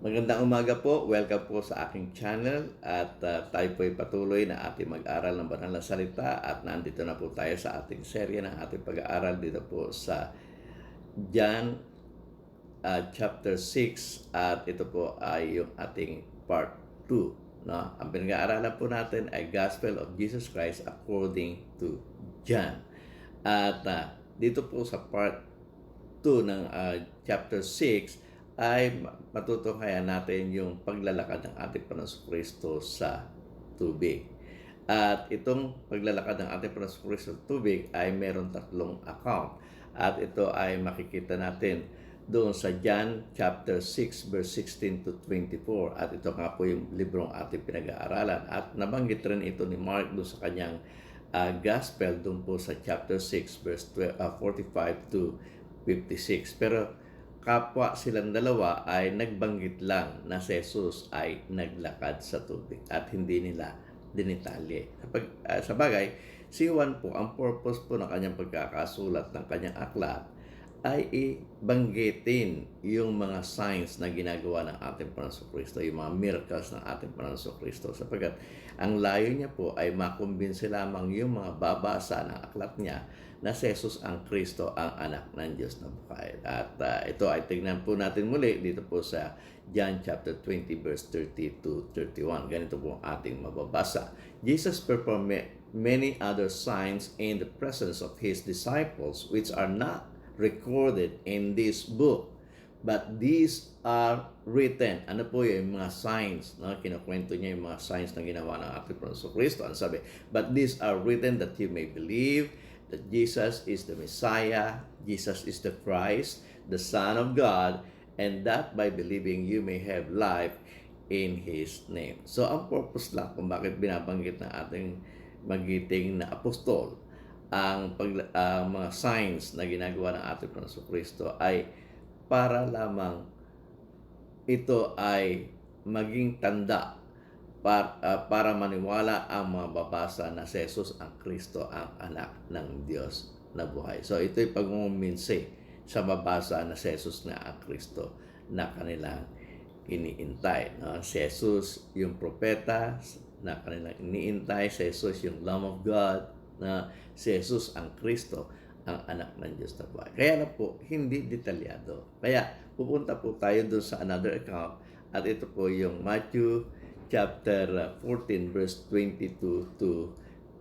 Magandang umaga po. Welcome po sa aking channel at tayo po ay patuloy na ating mag-aral ng banal na salita at nandito na po tayo sa ating serye ng ating pag-aaral dito po sa John chapter 6 at ito po ay yung ating part 2. No? Ang pinag-aaralan po natin ay Gospel of Jesus Christ according to John. At dito po sa part 2 ng chapter 6 ay matutunghayan natin yung paglalakad ng ating Panginoong Kristo sa tubig. At itong paglalakad ng ating Panginoong Kristo sa tubig ay meron tatlong account. At ito ay makikita natin doon sa John chapter 6 verse 16 to 24. At ito nga po yung librong ating pinag-aaralan. At nabanggit rin ito ni Mark doon sa kanyang gospel doon po sa chapter 6 verse 45 to 56. Pero kapwa silang dalawa ay nagbanggit lang na si Jesus ay naglakad sa tubig at hindi nila dinitalye. Sa bagay, si Juan po, ang purpose po ng kanyang pagkakasulat ng kanyang aklat ay ibanggitin yung mga signs na ginagawa ng ating Panginoong Kristo, yung mga miracles ng ating Panginoong Kristo, sapagkat ang layo niya po ay makumbinsi lamang yung mga babasa ng aklat niya na si Jesus ang Kristo, ang anak ng Diyos na buhay. At ito ay tignan po natin muli dito po sa John chapter 20 verse 30 to 31. Ganito po ang ating mababasa. Jesus performed many other signs in the presence of his disciples which are not recorded in this book. But these are written. Ano po yung mga signs? No? Kinukwento niya yung mga signs na ginawa ng ating Panginoong Kristo. Ano sabi? But these are written that you may believe that Jesus is the Messiah, Jesus is the Christ, the Son of God, and that by believing you may have life in His name. So, ang purpose lang kung bakit binabanggit ng ating magiting na apostol ang mga signs na ginagawa ng ating Panginoong Kristo ay para lamang ito ay maging tanda para maniwala ang mga babasa na si Jesus ang Kristo, ang anak ng Diyos na buhay. So ito'y pagmuminsi sa babasa na si Jesus na ang Kristo na kanilang iniintay. No? Si Jesus yung propeta na kanilang iniintay, si Jesus yung Lamb of God, na si Jesus ang Kristo, ang anak ng Diyos na buhay. Kaya na po, hindi detalyado. Kaya pupunta po tayo doon sa another account at ito po yung Matthew chapter 14 verse 22 to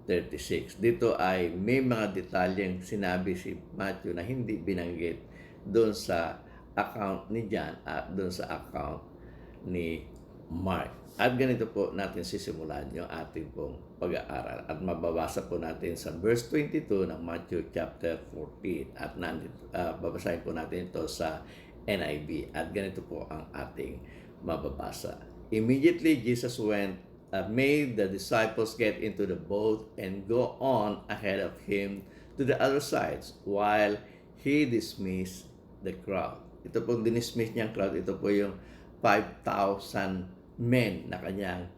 36. Dito ay may mga detalyeng sinabi si Matthew na hindi binanggit doon sa account ni John at doon sa account ni Mark. At ganito po natin sisimulan yung ating pong pag-aaral. At mababasa po natin sa verse 22 ng Matthew chapter 14. At babasahin po natin ito sa NIV. At ganito po ang ating mababasa. Immediately Jesus made the disciples get into the boat and go on ahead of him to the other sides while he dismissed the crowd. Ito po dinismiss niyang crowd. Ito po yung 5,000 men na kanyang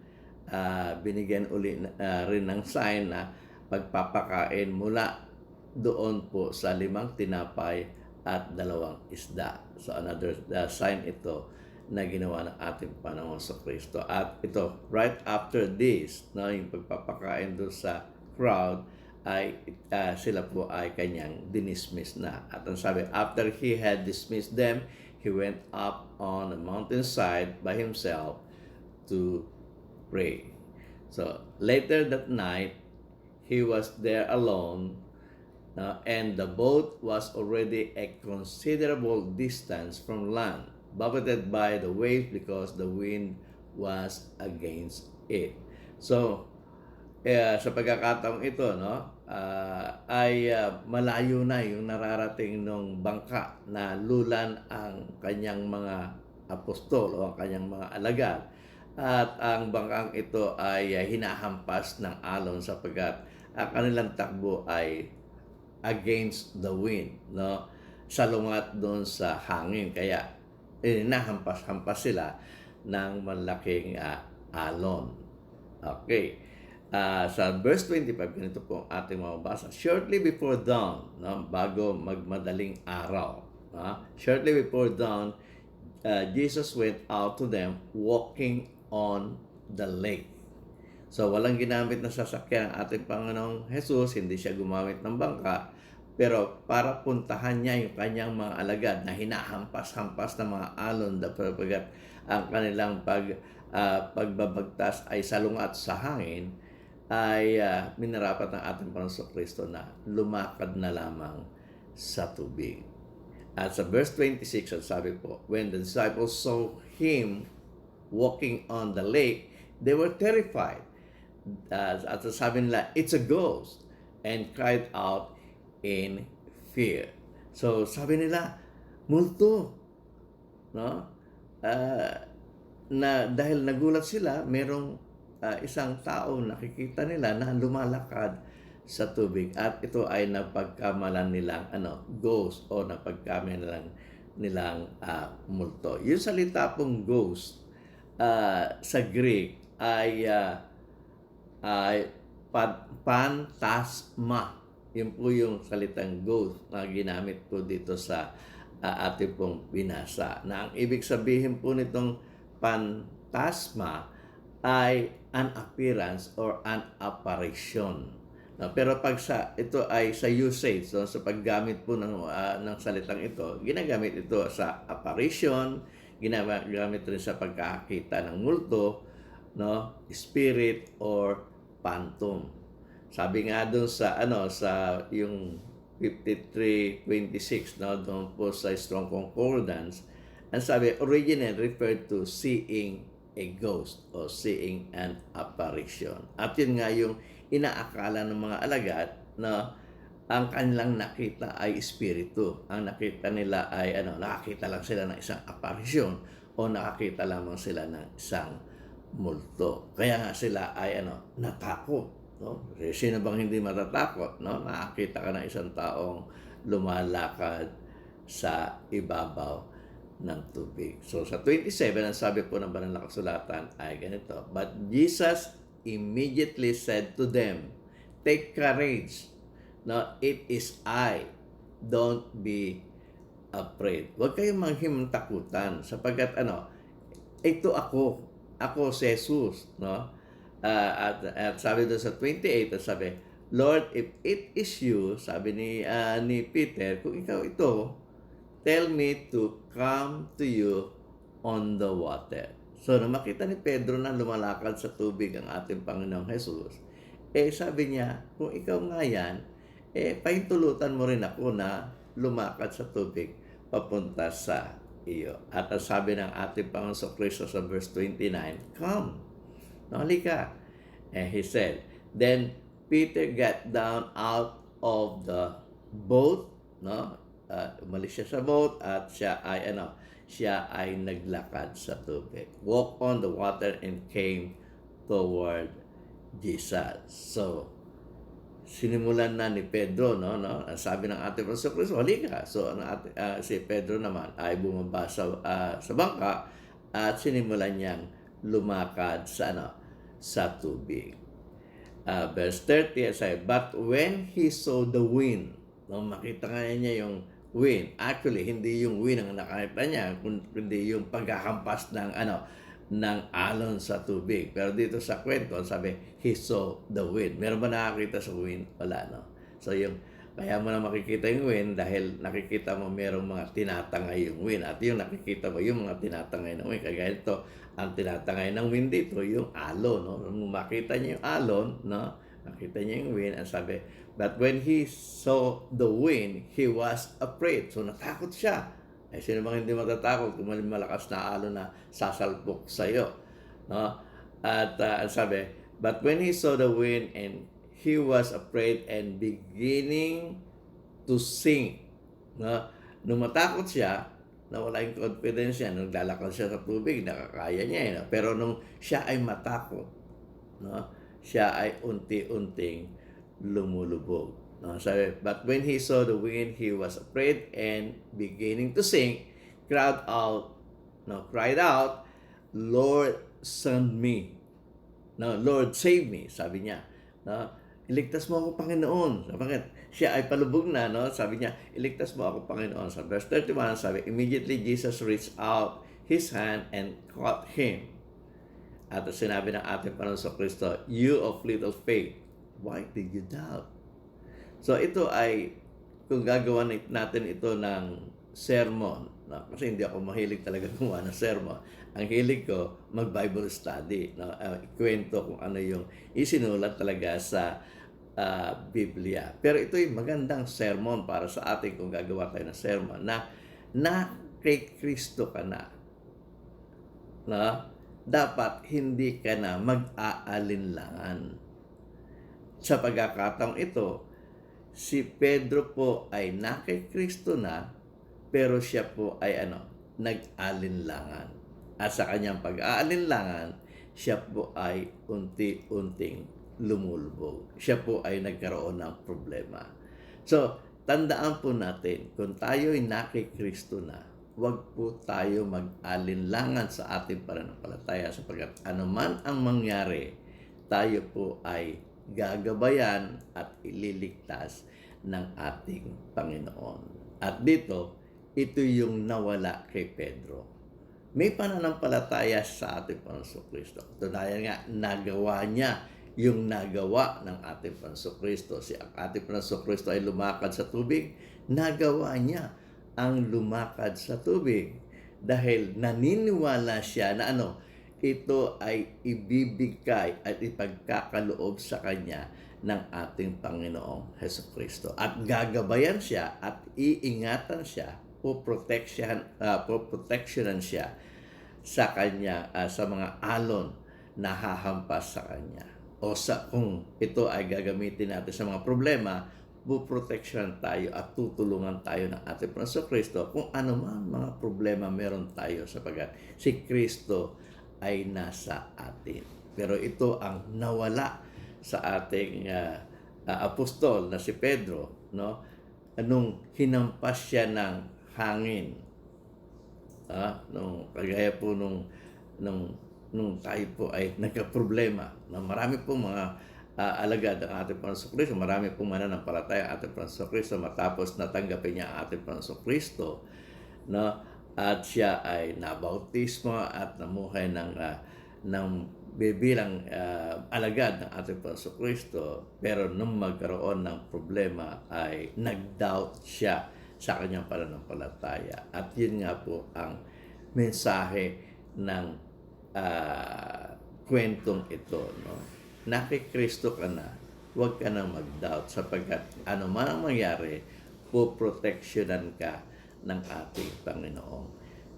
binigyan uli rin ng sign na pagpapakain mula doon po sa 5 tinapay at 2 isda. So another sign ito na ginawa ng ating Panginoon sa Kristo. At ito, right after this, no, yung pagpapakain doon sa crowd, ay sila po ay kanyang dinismiss na. At ang sabi, after he had dismissed them, he went up on a mountainside by himself to pray. So later that night, he was there alone, and the boat was already a considerable distance from land, buffeted by the waves because the wind was against it. So sa pagkakataong ito, no, ay malayo na yung nararating ng bangka na lulan ang kanyang mga apostol o ang kanyang mga alagad. At ang bangkang ito ay hinahampas ng alon sapagkat ang kanilang takbo ay against the wind, no? Salungat doon sa hangin. Kaya hinahampas-hampas sila ng malaking alon. Okay. Sa verse 25, ganito po ang ating mababasa. Shortly before dawn, no? Bago magmadaling araw, shortly before dawn, Jesus went out to them walking on the lake. So, walang ginamit na sasakyan ang ating Panginoong Jesus, hindi siya gumamit ng bangka, pero para puntahan niya yung kanyang mga alagad na hinahampas-hampas ng mga alon dapat ang kanilang pagbabagtas ay salungat sa hangin, ay minarapat ng ating Panginoong Kristo na lumakad na lamang sa tubig. At sa verse 26, ang sabi po, when the disciples saw him walking on the lake, they were terrified. At sabi nila, it's a ghost, and cried out in fear. So sabi nila, multo, no? Na dahil nagulat sila, merong isang tao nakikita nila na lumalakad sa tubig, at ito ay napagkamalan nilang ghost, o napagkamalan nilang multo. Yung salita pong ghost sa Greek ay pantasma. Yun po yung salitang ghost na ginamit po dito sa ating pong binasa. Na ang ibig sabihin po nitong pantasma ay an appearance or an apparition. No, pero pag ito ay sa usage, so, sa paggamit po ng salitang ito, ginagamit ito sa apparition, ginagamit rin sa pagkakita ng multo, no, spirit or phantom. Sabi nga doon sa sa yung 53:26, no, doon po sa Strong Concordance, ang sabi originally referred to seeing a ghost or seeing an apparition. At yun nga yung inaakala ng mga alagad na ang kanilang nakita ay espiritu. Ang nakita nila ay nakakita lang sila ng isang apparition o nakakita lamang sila ng isang multo. Kaya nga sila ay natakot, no? Sino bang hindi matatakot, no? Nakakita ka ng isang taong lumalakad sa ibabaw ng tubig. So sa 27, ang sabi po ng banal na kasulatan ay ganito, but Jesus immediately said to them, take courage, no, it is I, don't be afraid. Huwag kayong manghimantakutan sapagkat ito ako si Jesus, no? At sabi doon sa 28, at sabi, Lord, if it is you, sabi ni Peter, kung ikaw ito, tell me to come to you on the water. So, nang makita ni Pedro na lumalakad sa tubig ang ating Panginoong Jesus, sabi niya, kung ikaw nga yan, pahintulutan mo rin ako na lumakad sa tubig papunta sa iyo. At ang sabi ng ating Panginoong Kristo sa verse 29, come, halika. And he said, then Peter got down out of the boat, no? Umalis siya sa boat at siya ay naglakad sa tubig. Walk on the water and came toward Jesus. So, sinimulan na ni Pedro, no? Sabi ng ating Panginoon Kristo, halika. So, si Pedro naman ay bumaba sa bangka at sinimulan niyang lumakad sa tubig. Verse 30, sabi, but when he saw the wind, makita nga niya yung wind. Actually, hindi yung wind ang nakakita niya, kundi yung paghahampas ng alon sa tubig. Pero dito sa kwento, sabi, he saw the wind. Meron ba nakakita sa wind? Wala, no? So, kaya mo na makikita yung wind dahil nakikita mo merong mga tinatangay yung wind. At yung nakikita mo yung mga tinatangay ng wind. Kaya ito, ang tinatangay ng wind dito, yung alon, no? Nung makita niya yung alon, no? Nakita niya yung wind, and sabi, but when he saw the wind, he was afraid. So, natakot siya. Sino bang hindi matatakot kung malakas na alon na sasalpok sa iyo, no? At sabi, but when he saw the wind and he was afraid and beginning to sink, no? Nung matakot siya, nawala yung confidence niya, nung lalakad siya sa tubig, nakakaya niya, no? Pero nung siya ay matakot, no? Siya ay unti-unting lumulubog. No, sabi, but when he saw the wind, he was afraid and beginning to sink, cried out, Lord, send me. No, Lord, save me, sabi niya. No, iligtas mo ako, Panginoon. Bakit? Siya ay palubog na, no? Sabi niya, iligtas mo ako, Panginoon. Sa verse 31, sabi, immediately Jesus reached out his hand and caught him. At sinabi ng ating Panginoon Kristo, "You of little faith, why did you doubt?" So ito ay, kung gagawa natin ito ng sermon, no? Kasi hindi ako mahilig talaga gumawa ng sermon. Ang hilig ko, mag-Bible study. No? Ikwento kung ano yung isinulat talaga sa Biblia. Pero ito ay magandang sermon para sa atin kung gagawa tayo ng sermon na kay Kristo ka na. No? Dapat hindi ka na mag-aalinlangan. Sa pagkakataong ito, si Pedro po ay na kay Kristo na, pero siya po ay nag-alinlangan. At sa kanyang pag-aalinlangan, siya po ay unti-unting lumulubog. Siya po ay nagkaroon ng problema. So, tandaan po natin, kung tayo ay na kay Kristo na, huwag po tayo mag-alinlangan sa ating pananampalataya sapagkat anuman ang mangyari, tayo po ay gagabayan at ililigtas ng ating Panginoon. At dito, ito yung nawala kay Pedro. May pananampalataya sa ating Panginoon Kristo. Dahil nga, nagawa niya yung nagawa ng ating Panginoon Kristo. Si ating Panginoon Kristo ay lumakad sa tubig, nagawa niya ang lumakad sa tubig dahil naniniwala siya na ito ay ibibigay at ipagkakaloob sa kanya ng ating Panginoong Hesukristo. At gagabayan siya at iingatan siya, poproteksyonan siya sa kanya, sa mga alon na hahampas sa kanya. O kung ito ay gagamitin natin sa mga problema, puproteksyonan tayo at tutulungan tayo ng ating Panginoon Kristo kung ano man mga problema meron tayo sapagkat si Kristo ay nasa atin. Pero ito ang nawala sa ating apostol na si Pedro, no? Anong hinampas siya ng hangin. Nung kagaya po nung tayo po ay nagka-problema na marami po mga alagad ang ating Panginoon Kristo, marami pong mananampalataya ang ating Panginoon Kristo matapos natanggapin niya ang ating Panginoon Kristo, no? At siya ay nabautismo at namuhay ng bilang alagad ng ating Panginoon Kristo, pero nung magkaroon ng problema ay nag-doubt siya sa kanyang pananampalataya. At yun nga po ang mensahe ng kwentong ito, no? Na kay Kristo ka na, huwag ka nang mag-doubt sapagkat ano man ang mangyari, poproteksyonan ka ng ating Panginoong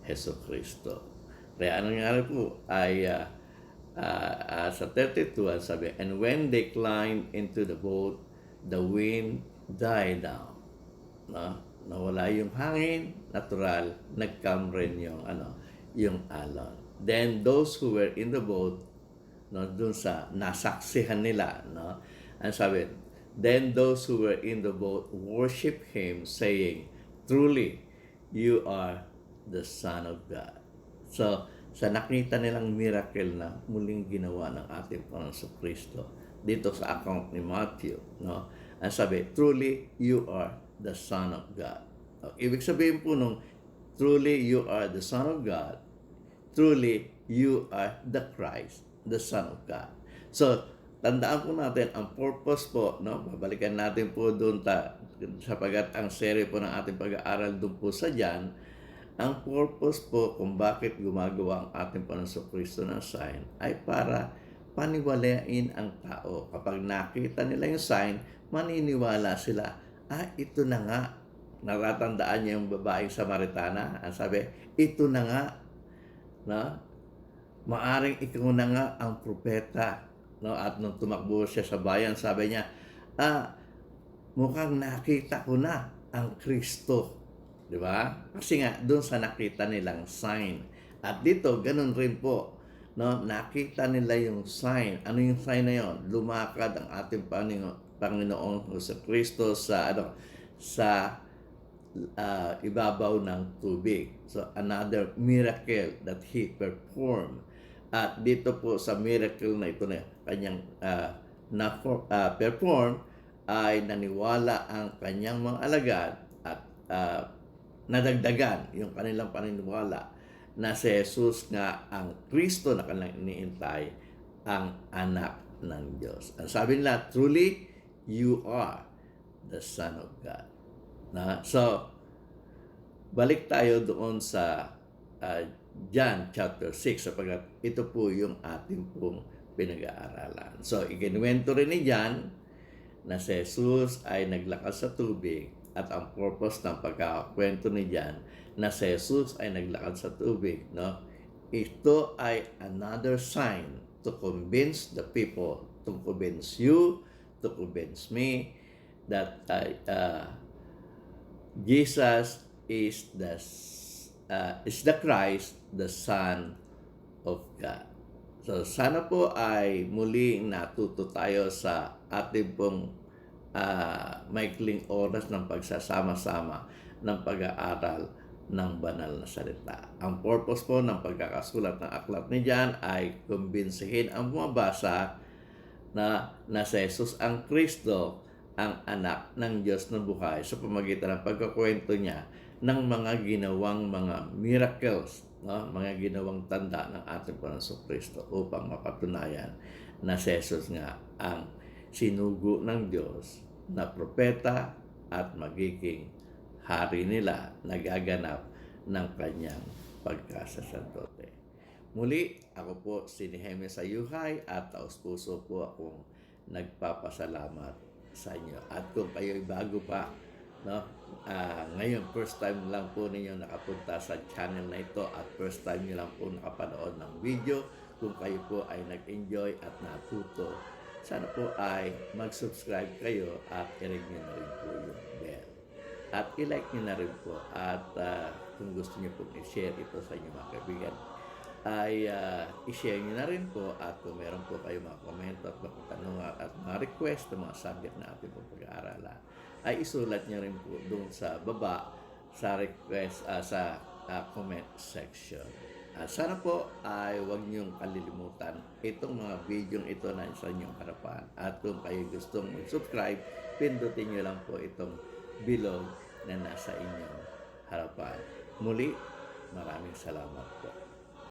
Hesukristo. Kaya anong nangyari po ay sa 32, sabi, "And when they climbed into the boat, the wind died down." No? Nawala yung hangin, natural, nag-come rin yung alon. Then those who were in the boat, no, dun sa nasaksihan nila, no, ang sabi, "Then those who were in the boat worship Him, saying, Truly, you are the Son of God." So, sa nakita nilang miracle na muling ginawa ng ating Panginoon Kristo, dito sa account ni Matthew, no, ang sabi, "Truly, you are the Son of God." Ibig sabihin po nung, truly, you are the Son of God, truly, you are the Christ, the Son of God. So, tandaan po natin, ang purpose po, no? Babalikan natin po doon sapagat ang serye po ng ating pag-aaral doon po sa John, ang purpose po kung bakit gumagawa ang ating Panginoon Kristo ng sign ay para paniwalain ang tao. Kapag nakita nila yung sign, maniniwala sila, ito na nga. Natatandaan niya yung babaeng Samaritana, ang sabi, ito na nga, no? Maaring ikaw na nga ang propeta, no? At nung tumakbo siya sa bayan, sabi niya, mukhang nakita ko na ang Kristo, di ba? Kasi nga doon sa nakita nilang sign. At dito ganun rin po, no? Nakita nila yung sign. Ano yung sign na yon? Lumakad ang ating Panginoong Kristo sa ibabaw ng tubig. So another miracle that He performed. At dito po sa miracle na ito na kanyang perform ay naniwala ang kanyang mga alagad at nadagdagan yung kanilang paniniwala na si Jesus nga ang Kristo na kanilang iniintay, ang anak ng Diyos. Ang sabi nila, truly, you are the Son of God. So, balik tayo doon sa John chapter 6 sapagkat ito po yung ating pong pinag-aaralan. So, ikinuwento rin ni John na si Jesus ay naglakas sa tubig at ang purpose ng pagkakakwento ni John na si Jesus ay naglakad sa tubig, no? Ito ay another sign to convince the people, to convince you, to convince me that Jesus is the Christ, the Son of God. So sana po ay muli natuto tayo sa ating pong maikling oras ng pagsasama-sama ng pag-aaral ng banal na salita. Ang purpose po ng pagkakasulat ng aklat ni John ay kumbinsihin ang bumabasa na si Jesus ang Kristo, ang anak ng Diyos na buhay sa pamamagitan ng pagkakwento niya ng mga ginawang mga miracles, no? Mga ginawang tanda ng ating Panginoong Kristo upang mapatunayan na si Jesus nga ang sinugo ng Diyos na propeta at magiging hari nila nagaganap ng kanyang pagkasasantote. Muli, ako po si Nehemia Sayuhay at taos-puso po akong nagpapasalamat sa inyo. At kung kayo'y bago pa, no, ngayon first time lang po ninyo nakapunta sa channel na ito at first time nyo lang po nakapanood ng video, kung kayo po ay nag-enjoy at natuto, sana po ay mag-subscribe kayo at i-ring nyo na rin po yung bell. At i-like nyo na rin po. At kung gusto nyo po i-share ito sa inyong mga kaibigan, ay i-share nyo na rin po. At kung meron po kayo mga komento at mga katanungan at mga request ng mga subject na ating po pag-aaralan, ay isulat nyo rin po doon sa baba sa request, sa comment section. Sana po ay huwag niyong kalilimutan itong mga video ito na sa inyong harapan. At kung kayo gustong mag-subscribe, pindutin nyo lang po itong bilog na nasa inyong harapan. Muli, maraming salamat po.